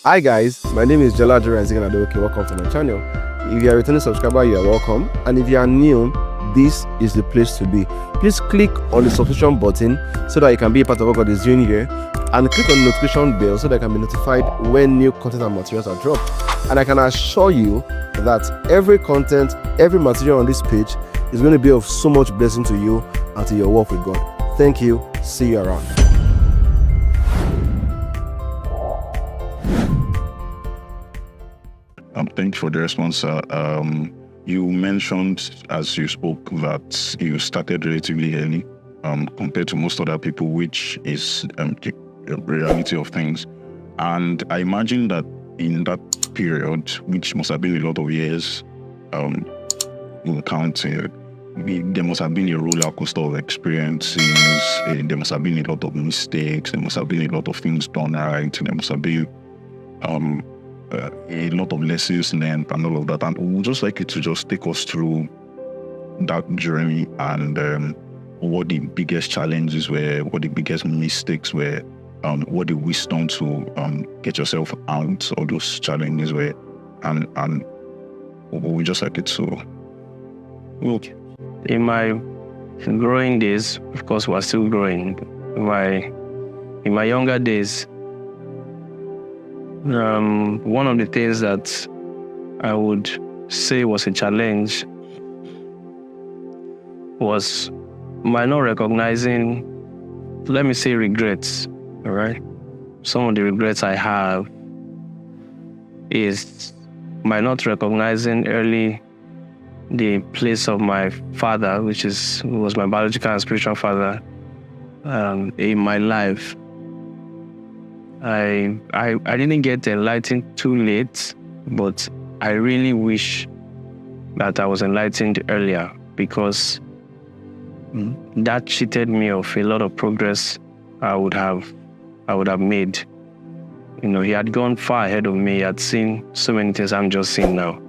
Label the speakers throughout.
Speaker 1: Hi guys, my name is Jalajura Adoke. Welcome to my channel. If you are a returning subscriber, you are welcome. And if you are new, this is the place to be. Please click on the subscription button so that you can be a part of what God is doing here. And click on the notification bell so that you can be notified when new content and materials are dropped. And I can assure you that every content, every material on this page is going to be of so much blessing to you and to your walk with God. Thank you. See you around.
Speaker 2: Thank you for the response. You mentioned as you spoke that you started relatively early compared to most other people, which is the reality of things. And I imagine that in that period, which must have been a lot of years, counting, there must have been a roller coaster of experiences. There must have been a lot of mistakes. There must have been a lot of things done right. There must have been a lot of lessons learned and all of that. And we would just like you to just take us through that journey and what the biggest challenges were, what the biggest mistakes were, what the wisdom to get yourself out of those challenges were, and we just like it to.
Speaker 3: Okay. In my growing days, of course, we're still growing. In my younger days, one of the things that I would say was a challenge was my not recognizing, let me say, regrets. All right. Some of the regrets I have is my not recognizing early the place of my father, who was my biological and spiritual father, in my life. I didn't get enlightened too late, but I really wish that I was enlightened earlier, because that cheated me of a lot of progress I would have made. You know, he had gone far ahead of me. He had seen so many things I'm just seeing now.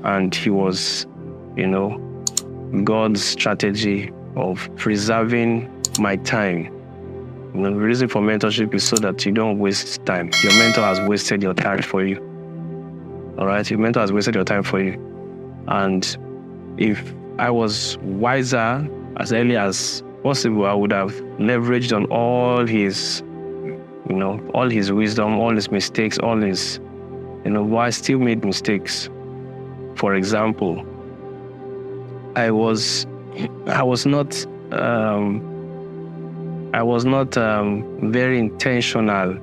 Speaker 3: And he was, God's strategy of preserving my time. The reason for mentorship is so that you don't waste time. Your mentor has wasted your time for you. All right? Your mentor has wasted your time for you. And if I was wiser as early as possible, I would have leveraged on all his wisdom, all his mistakes, all his, but I still made mistakes. For example, I was not very intentional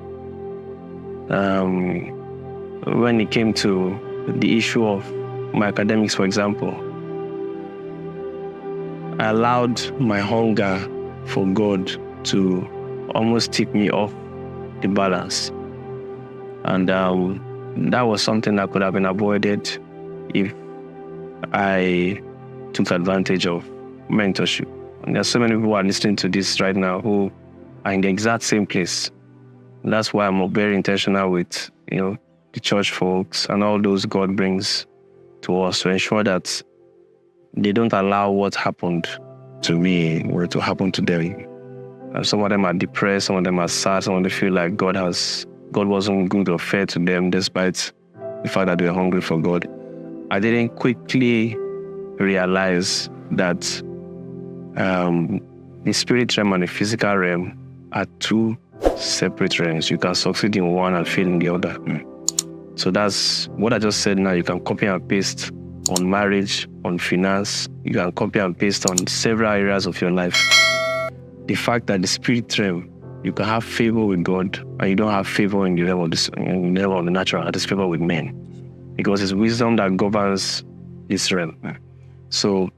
Speaker 3: when it came to the issue of my academics, for example. I allowed my hunger for God to almost tip me off the balance. And that was something that could have been avoided if I took advantage of mentorship. And there's so many people who are listening to this right now who are in the exact same place. That's why I'm very intentional with, the church folks and all those God brings to us to ensure that they don't allow what happened to me or to happen to them. And some of them are depressed, some of them are sad, some of them feel like God wasn't good or fair to them despite the fact that they were hungry for God. I didn't quickly realize that the spirit realm and the physical realm are two separate realms. You can succeed in one and fail in the other. So that's what I just said now. You can copy and paste on marriage, on finance. You can copy and paste on several areas of your life. The fact that the spirit realm, you can have favor with God and you don't have favor in the level of the natural, that is favor with men. Because it's wisdom that governs this realm. So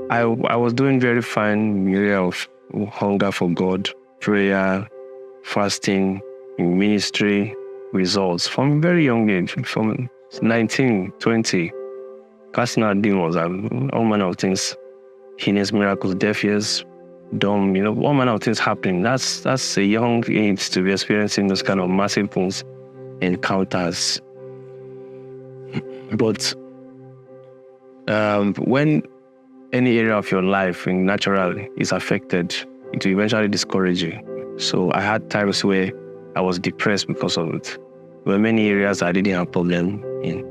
Speaker 3: I was doing very fine in the area of hunger for God, prayer, fasting, ministry, results from a very young age, from 19, 20. Casting out demons, all manner of things, heinous miracles, deaf ears, dumb, all manner of things happening. That's a young age to be experiencing those kind of massive things, encounters. But when any area of your life naturally is affected, it will eventually discourage you. So I had times where I was depressed because of it. were many areas I didn't have problem in.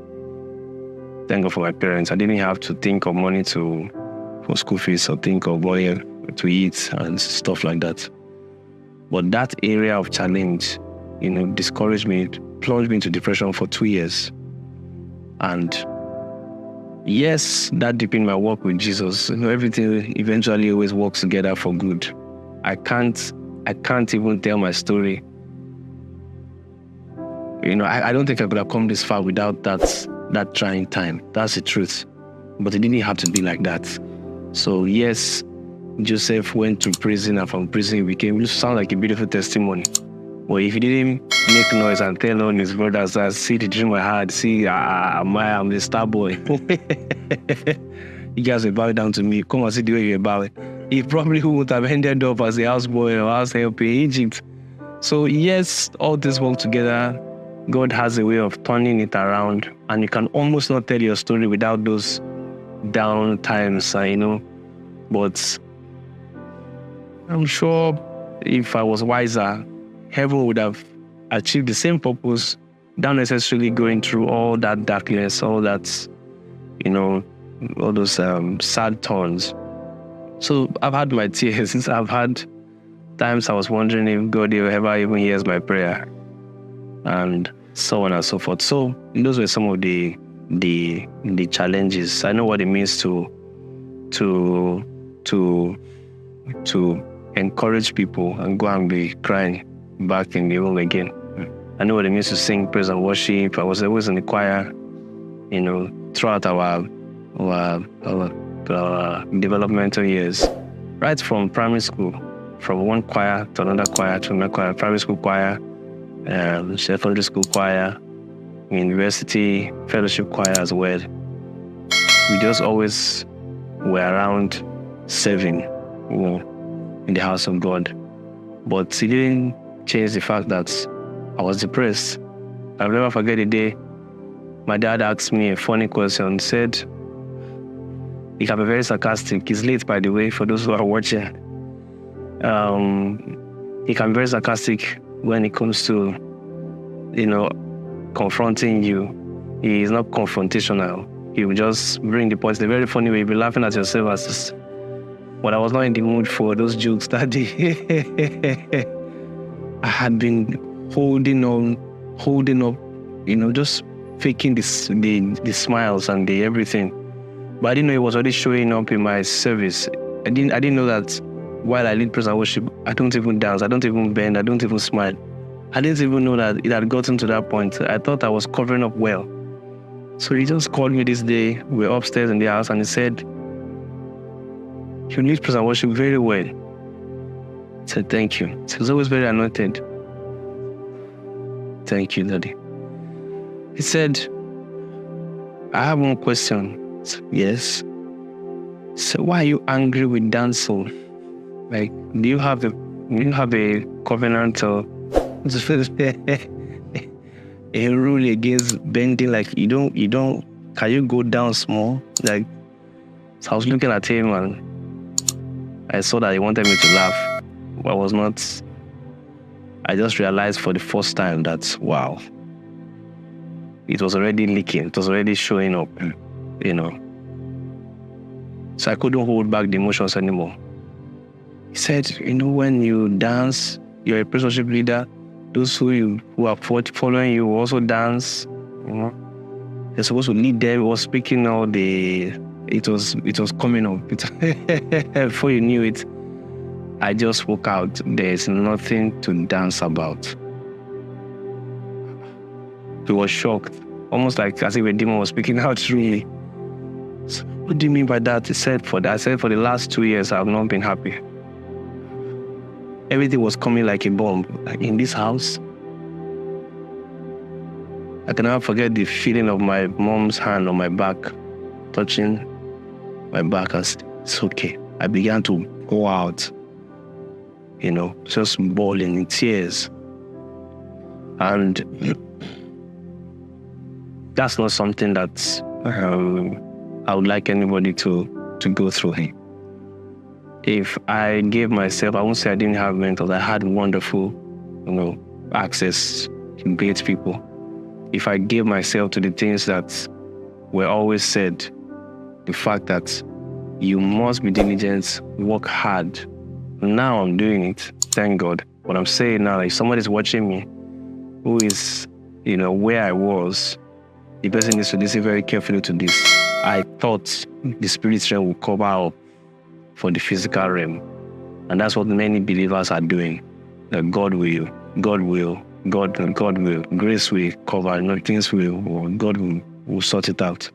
Speaker 3: Thank God for my parents. I didn't have to think of money for school fees or think of money to eat and stuff like that. But that area of challenge, discouraged me, plunged me into depression for 2 years. And yes, that deepened my walk with Jesus. Everything eventually always works together for good. I can't even tell my story. I don't think I could have come this far without that trying time. That's the truth. But it didn't have to be like that. So yes, Joseph went to prison, and from prison it sounds like a beautiful testimony. But if he didn't make noise and tell on his brothers, see the dream I had, see I'm the star boy. You guys will bow down to me. Come and see the way you're bowing. He probably would have ended up as a houseboy or house help in Egypt. So yes, all this work together, God has a way of turning it around, and you can almost not tell your story without those down times, But I'm sure if I was wiser, heaven would have achieved the same purpose, not necessarily going through all that darkness, all that, all those sad turns. So I've had my tears. I've had times I was wondering if God ever even hears my prayer, and so on and so forth. So those were some of the challenges. I know what it means to encourage people and go and be crying back in the room again. I know what it means to sing praise and worship. I was always in the choir, throughout our developmental years, right from primary school, from one choir to another choir to another choir, primary school choir, secondary school choir, university fellowship choir as well. We just always were around serving, in the house of God. But it didn't change the fact that I was depressed. I'll never forget the day my dad asked me a funny question. Said, he can be very sarcastic. He's late, by the way, for those who are watching. He can be very sarcastic when it comes to, confronting you. He is not confrontational. He will just bring the point in a very funny way. You'll be laughing at yourself as this. But I was not in the mood for those jokes that day. I had been holding up, just faking the smiles and the everything. But I didn't know it was already showing up in my service. I didn't know that while I lead praise and worship, I don't even dance, I don't even bend, I don't even smile. I didn't even know that it had gotten to that point. I thought I was covering up well. So he just called me this day. We were upstairs in the house, and he said, "You lead praise and worship very well." I said, "Thank you." He was always very anointed. "Thank you, Daddy." He said, "I have one question." I said, "Yes." He said, "Why are you angry with dancehall? Like, do you have a covenant or a rule against bending? Like, you don't, can you go down small?" Like, so I was looking at him and I saw that he wanted me to laugh. But I was not. I just realized for the first time that, wow, it was already leaking. It was already showing up, So I couldn't hold back the emotions anymore. He said, when you dance, you're a praise worship leader. Those who are following you will also dance. You're supposed to lead them. He was speaking all the. It was coming up. Before you knew it, I just woke out. There's nothing to dance about. He was shocked, almost like as if a demon was speaking out through me. So, what do you mean by that? He said, for the last 2 years, I've not been happy. Everything was coming like a bomb, like in this house. I can never forget the feeling of my mom's hand on my back, touching my back. As it's okay. I began to go out, just bawling in tears. And that's not something that I would like anybody to go through. If I gave myself, I won't say I didn't have mentors. I had wonderful, access to great people. if I gave myself to the things that were always said, the fact that you must be diligent, work hard. Now I'm doing it, thank God. What I'm saying now, if somebody's watching me who is, where I was, the person needs to listen very carefully to this. I thought the spirit realm would cover up for the physical realm. And that's what many believers are doing. That God will, grace will cover, things God will sort it out.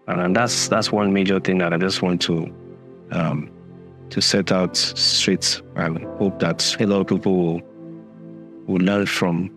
Speaker 3: And that's one major thing that I just want to set out straight. I hope that a lot of people will learn from